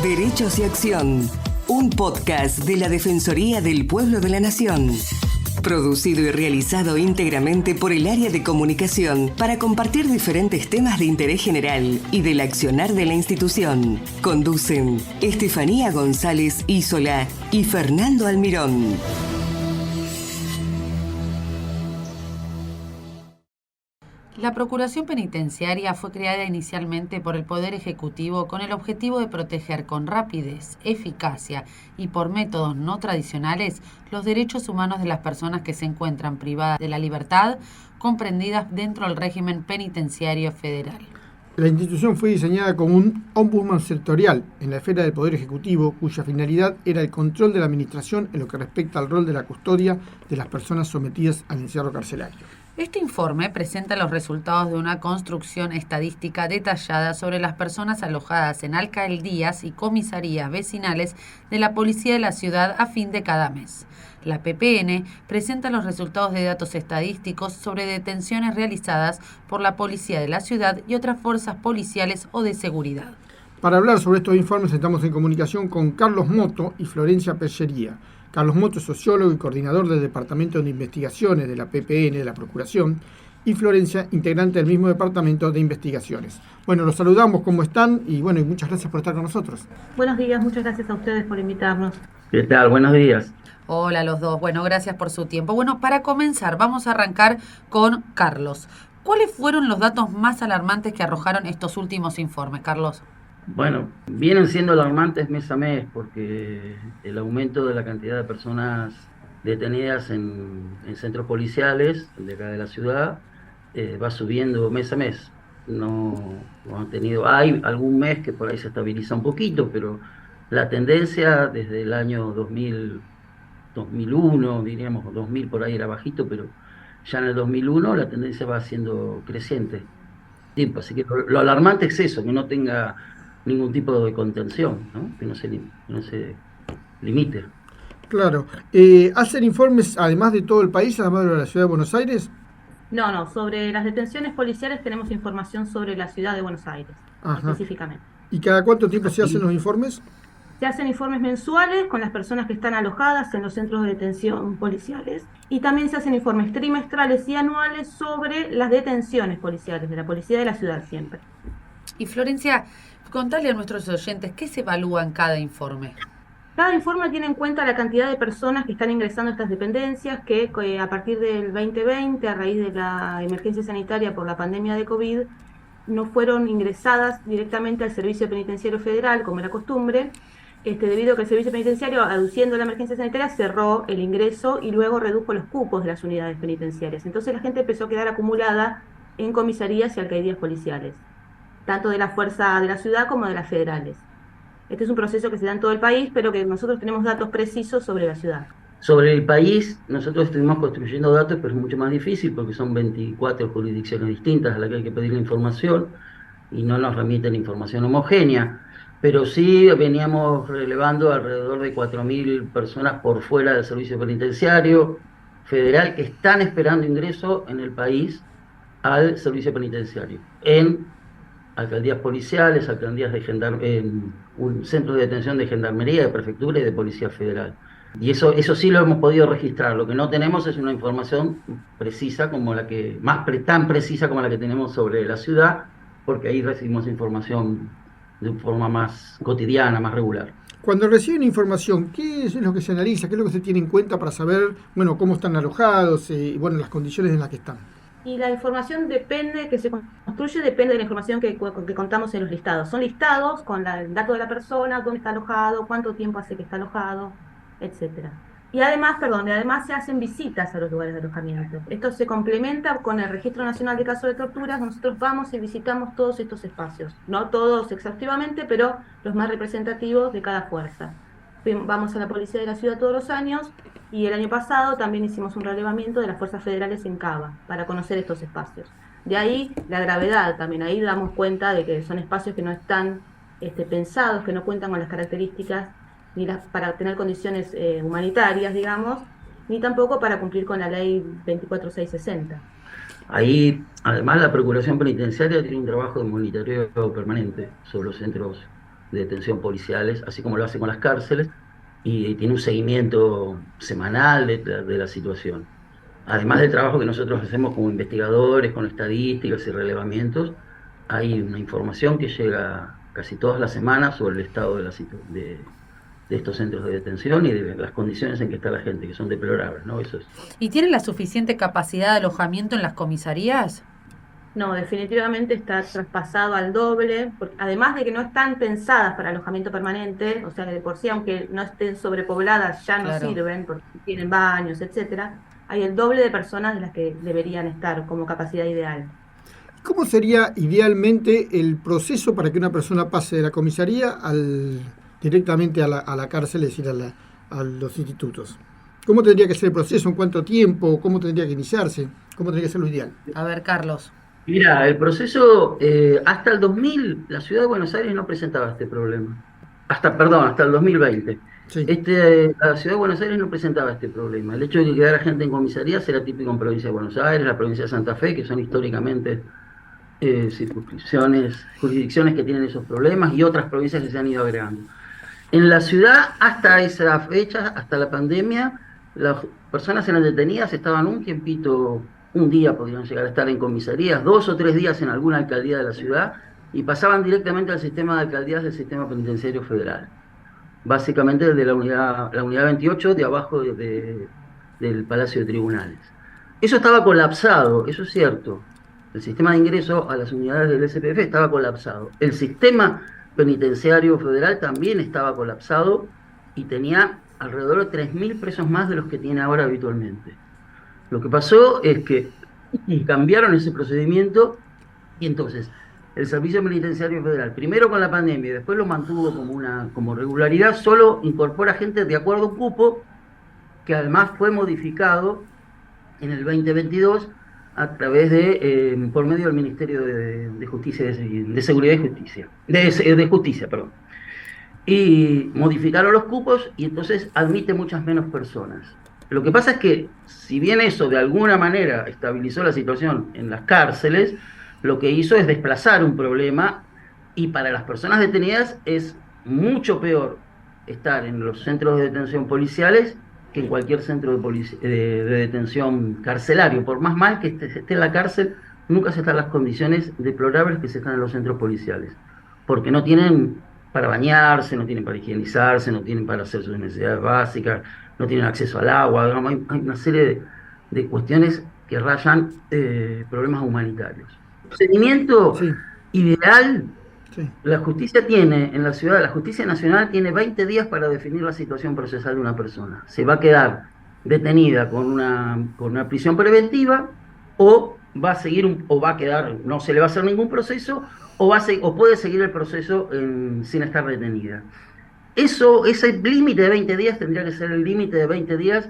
Derechos y Acción, un podcast de la Defensoría del Pueblo de la Nación. Producido y realizado íntegramente por el área de comunicación para compartir diferentes temas de interés general y del accionar de la institución. Conducen Estefanía González Isola y Fernando Almirón. La Procuración Penitenciaria fue creada inicialmente por el Poder Ejecutivo con el objetivo de proteger con rapidez, eficacia y por métodos no tradicionales los derechos humanos de las personas que se encuentran privadas de la libertad, comprendidas dentro del régimen penitenciario federal. La institución fue diseñada como un ombudsman sectorial en la esfera del Poder Ejecutivo, cuya finalidad era el control de la administración en lo que respecta al rol de la custodia de las personas sometidas al encierro carcelario. Este informe presenta los resultados de una construcción estadística detallada sobre las personas alojadas en alcaldías y comisarías vecinales de la Policía de la Ciudad a fin de cada mes. La PPN presenta los resultados de datos estadísticos sobre detenciones realizadas por la Policía de la Ciudad y otras fuerzas policiales o de seguridad. Para hablar sobre estos informes estamos en comunicación con Carlos Moto y Florencia Pellería. Carlos Moto es sociólogo y coordinador del Departamento de Investigaciones de la PPN de la Procuración, y Florencia, integrante del mismo Departamento de Investigaciones. Bueno, los saludamos, ¿cómo están? Y bueno, y muchas gracias por estar con nosotros. Buenos días, muchas gracias a ustedes por invitarnos. ¿Qué tal? Buenos días. Hola a los dos. Bueno, gracias por su tiempo. Bueno, para comenzar, vamos a arrancar con Carlos. ¿Cuáles fueron los datos más alarmantes que arrojaron estos últimos informes, Carlos? Bueno, vienen siendo alarmantes mes a mes porque el aumento de la cantidad de personas detenidas en centros policiales de acá de la ciudad va subiendo mes a mes. No han tenido, hay algún mes que por ahí se estabiliza un poquito, pero la tendencia desde el año 2001, diríamos 2000 por ahí era bajito, pero ya en el 2001 la tendencia va siendo creciente. Así que lo alarmante es eso, que no tenga ningún tipo de contención, ¿no? Que no se limite. Claro. ¿Hacen informes además de todo el país, además de la ciudad de Buenos Aires? No, sobre las detenciones policiales tenemos información sobre la ciudad de Buenos Aires, específicamente. ¿Y cada cuánto tiempo se hacen los informes? Se hacen informes mensuales con las personas que están alojadas en los centros de detención policiales, y también se hacen informes trimestrales y anuales sobre las detenciones policiales de la Policía de la Ciudad siempre. Y Florencia, contale a nuestros oyentes qué se evalúa en cada informe. Cada informe tiene en cuenta la cantidad de personas que están ingresando a estas dependencias, que a partir del 2020, a raíz de la emergencia sanitaria por la pandemia de COVID, no fueron ingresadas directamente al Servicio Penitenciario Federal, como era costumbre, debido a que el Servicio Penitenciario, aduciendo la emergencia sanitaria, cerró el ingreso y luego redujo los cupos de las unidades penitenciarias. Entonces la gente empezó a quedar acumulada en comisarías y alcaldías policiales, tanto de la fuerza de la ciudad como de las federales. Este es un proceso que se da en todo el país, pero que nosotros tenemos datos precisos sobre la ciudad. Sobre el país, nosotros estuvimos construyendo datos, pero es mucho más difícil porque son 24 jurisdicciones distintas a las que hay que pedir la información y no nos remiten información homogénea. Pero sí veníamos relevando alrededor de 4.000 personas por fuera del servicio penitenciario federal que están esperando ingreso en el país al servicio penitenciario, en alcaldías policiales, alcaldías en un centro de detención de gendarmería, de prefectura y de policía federal. Y eso sí lo hemos podido registrar. Lo que no tenemos es una información precisa como tan precisa como la que tenemos sobre la ciudad, porque ahí recibimos información de forma más cotidiana, más regular. Cuando reciben información, ¿qué es lo que se analiza? ¿Qué es lo que se tiene en cuenta para saber, cómo están alojados y, las condiciones en las que están? Y la información que se construye depende de la información que contamos en los listados. Son listados con el dato de la persona, dónde está alojado, cuánto tiempo hace que está alojado, etcétera. Y además se hacen visitas a los lugares de alojamiento. Esto se complementa con el Registro Nacional de Casos de Torturas. Nosotros vamos y visitamos todos estos espacios. No todos exhaustivamente, pero los más representativos de cada fuerza. Vamos a la Policía de la Ciudad todos los años, y el año pasado también hicimos un relevamiento de las fuerzas federales en Cava para conocer estos espacios. De ahí la gravedad también, ahí damos cuenta de que son espacios que no están pensados, que no cuentan con las características ni para tener condiciones humanitarias, digamos, ni tampoco para cumplir con la ley 24660. Ahí, además, la Procuración Penitenciaria tiene un trabajo de monitoreo permanente sobre los centros de detención policiales, así como lo hace con las cárceles, y tiene un seguimiento semanal de la situación. Además del trabajo que nosotros hacemos como investigadores, con estadísticas y relevamientos, hay una información que llega casi todas las semanas sobre el estado de estos centros de detención y de las condiciones en que está la gente, que son deplorables, ¿no? Eso es. ¿Y tienen la suficiente capacidad de alojamiento en las comisarías? No, definitivamente está traspasado al doble, porque además de que no están pensadas para alojamiento permanente, o sea que de por sí, aunque no estén sobrepobladas, ya no Claro. sirven, porque tienen baños, etcétera, hay el doble de personas de las que deberían estar como capacidad ideal. ¿Cómo sería idealmente el proceso para que una persona pase de la comisaría directamente a la cárcel, es decir, a los institutos? ¿Cómo tendría que ser el proceso? ¿En cuánto tiempo? ¿Cómo tendría que iniciarse? ¿Cómo tendría que ser lo ideal? A ver, Carlos. Mira, el proceso, hasta el 2000, la ciudad de Buenos Aires no presentaba este problema. Hasta el 2020. Sí. La ciudad de Buenos Aires no presentaba este problema. El hecho de que quedara gente en comisarías era típico en provincia de Buenos Aires, la provincia de Santa Fe, que son históricamente jurisdicciones que tienen esos problemas, y otras provincias que se han ido agregando. En la ciudad, hasta esa fecha, hasta la pandemia, las personas eran detenidas, estaban un tiempito, un día podían llegar a estar en comisarías, 2 o 3 días en alguna alcaldía de la ciudad, y pasaban directamente al sistema de alcaldías del sistema penitenciario federal. Básicamente de la unidad 28, de abajo del Palacio de Tribunales. Eso estaba colapsado, eso es cierto. El sistema de ingreso a las unidades del SPF estaba colapsado. El sistema penitenciario federal también estaba colapsado y tenía alrededor de 3.000 presos más de los que tiene ahora habitualmente. Lo que pasó es que cambiaron ese procedimiento y entonces el Servicio Penitenciario Federal, primero con la pandemia y después lo mantuvo como regularidad, solo incorpora gente de acuerdo a un cupo que además fue modificado en el 2022 a través por medio del Ministerio de Justicia, de Seguridad y Justicia, de Justicia, perdón. Y modificaron los cupos y entonces admite muchas menos personas. Lo que pasa es que, si bien eso de alguna manera estabilizó la situación en las cárceles, lo que hizo es desplazar un problema, y para las personas detenidas es mucho peor estar en los centros de detención policiales que en cualquier centro de detención carcelario. Por más mal que esté en la cárcel, nunca se están en las condiciones deplorables que se están en los centros policiales, porque no tienen para bañarse, no tienen para higienizarse, no tienen para hacer sus necesidades básicas, no tienen acceso al agua. Hay una serie de cuestiones que rayan problemas humanitarios. El procedimiento ideal, la justicia tiene en la ciudad, la Justicia Nacional tiene 20 días para definir la situación procesal de una persona. Se va a quedar detenida con una prisión preventiva, o va a seguir o va a quedar, no se le va a hacer ningún proceso, o puede seguir el proceso sin estar detenida. Ese límite de 20 días tendría que ser el límite de 20 días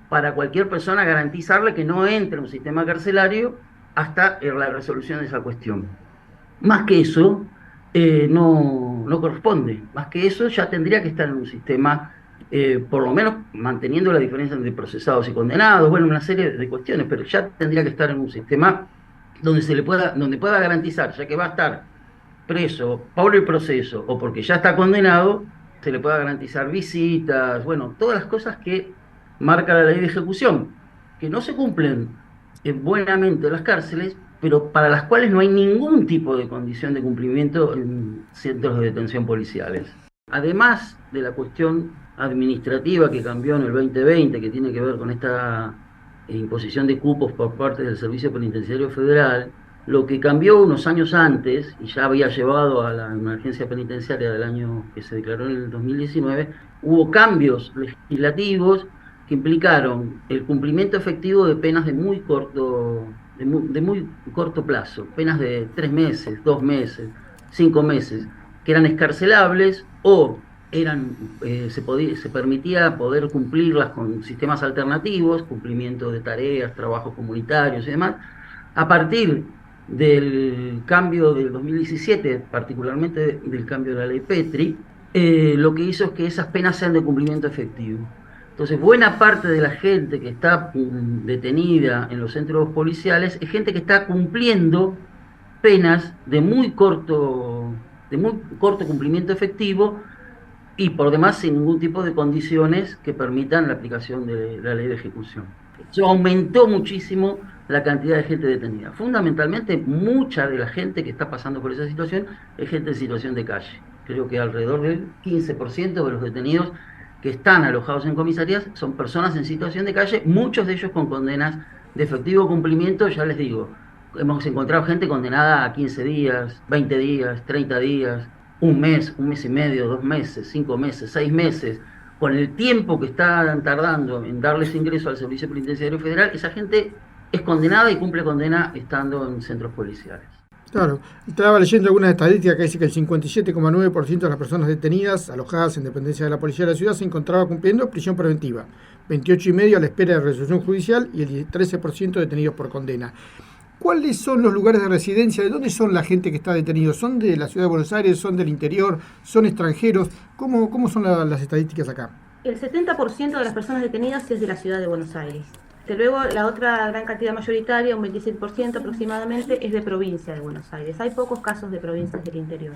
para cualquier persona, garantizarle que no entre en un sistema carcelario hasta la resolución de esa cuestión. Más que eso, no corresponde. Más que eso, ya tendría que estar en un sistema, por lo menos manteniendo la diferencia entre procesados y condenados, bueno, una serie de cuestiones, pero ya tendría que estar en un sistema donde pueda garantizar, ya que va a estar preso por el proceso o porque ya está condenado, se le pueda garantizar visitas, bueno, todas las cosas que marca la ley de ejecución, que no se cumplen buenamente en las cárceles, pero para las cuales no hay ningún tipo de condición de cumplimiento en centros de detención policiales. Además de la cuestión administrativa que cambió en el 2020, que tiene que ver con esta imposición de cupos por parte del Servicio Penitenciario Federal, lo que cambió unos años antes, y ya había llevado a la emergencia penitenciaria del año que se declaró en el 2019, hubo cambios legislativos que implicaron el cumplimiento efectivo de penas de muy corto plazo, penas de 3 meses, 2 meses, 5 meses, que eran excarcelables o se permitía poder cumplirlas con sistemas alternativos, cumplimiento de tareas, trabajos comunitarios y demás. A partir del cambio del 2017, particularmente del cambio de la ley Petri, lo que hizo es que esas penas sean de cumplimiento efectivo. Entonces, buena parte de la gente que está detenida en los centros policiales es gente que está cumpliendo penas de muy corto de muy corto cumplimiento efectivo y por demás sin ningún tipo de condiciones que permitan la aplicación de la ley de ejecución. Eso aumentó muchísimo la cantidad de gente detenida. Fundamentalmente, mucha de la gente que está pasando por esa situación es gente en situación de calle. Creo que alrededor del 15% de los detenidos que están alojados en comisarías son personas en situación de calle, muchos de ellos con condenas de efectivo cumplimiento, ya les digo. Hemos encontrado gente condenada a 15 días, 20 días, 30 días, un mes y medio, 2 meses, 5 meses, 6 meses. Con el tiempo que están tardando en darles ingreso al Servicio Penitenciario Federal, esa gente es condenada y cumple condena estando en centros policiales. Claro, estaba leyendo algunas estadísticas que dice que el 57,9% de las personas detenidas, alojadas en dependencia de la Policía de la Ciudad, se encontraba cumpliendo prisión preventiva, 28,5% a la espera de resolución judicial y el 13% detenidos por condena. ¿Cuáles son los lugares de residencia? ¿De dónde son la gente que está detenida? ¿Son de la Ciudad de Buenos Aires? ¿Son del interior? ¿Son extranjeros? ¿Cómo son las estadísticas acá? El 70% de las personas detenidas es de la Ciudad de Buenos Aires. Luego, la otra gran cantidad mayoritaria, un 27% aproximadamente, es de provincia de Buenos Aires. Hay pocos casos de provincias del interior.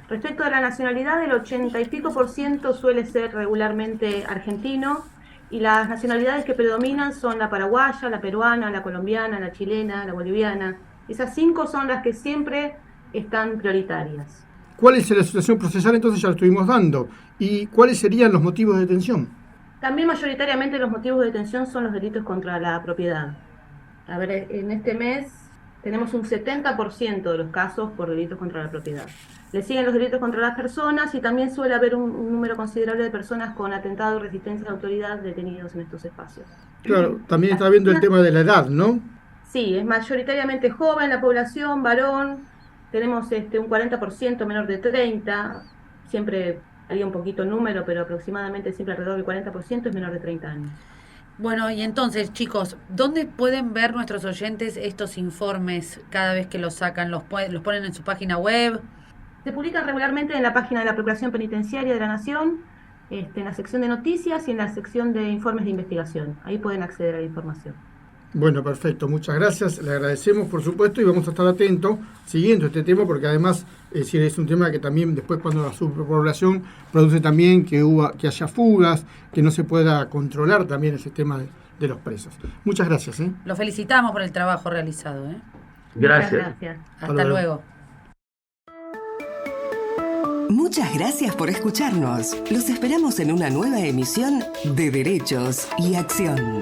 Respecto a la nacionalidad, el 80 y pico % suele ser regularmente argentino, y las nacionalidades que predominan son la paraguaya, la peruana, la colombiana, la chilena, la boliviana. Esas 5 son las que siempre están prioritarias. ¿Cuál es la situación procesal? Entonces ya lo estuvimos dando. ¿Y cuáles serían los motivos de detención? También mayoritariamente los motivos de detención son los delitos contra la propiedad. A ver, en este mes tenemos un 70% de los casos por delitos contra la propiedad. Le siguen los delitos contra las personas y también suele haber un número considerable de personas con atentado y resistencia a la autoridad detenidos en estos espacios. Claro, también está viendo el tema de la edad, ¿no? Sí, es mayoritariamente joven la población, varón. Tenemos un 40% menor de 30, siempre varía un poquito el número, pero aproximadamente siempre alrededor del 40% es menor de 30 años. Bueno, y entonces, chicos, ¿dónde pueden ver nuestros oyentes estos informes cada vez que los sacan? ¿Los ponen en su página web? Se publican regularmente en la página de la Procuración Penitenciaria de la Nación, en la sección de noticias y en la sección de informes de investigación. Ahí pueden acceder a la información. Bueno, perfecto, muchas gracias, le agradecemos por supuesto y vamos a estar atentos siguiendo este tema porque además es un tema que también después cuando la superpoblación produce también que haya fugas, que no se pueda controlar también ese tema de los presos. Muchas gracias. Los felicitamos por el trabajo realizado. Gracias. Muchas gracias. Hasta luego. Muchas gracias por escucharnos. Los esperamos en una nueva emisión de Derechos y Acción.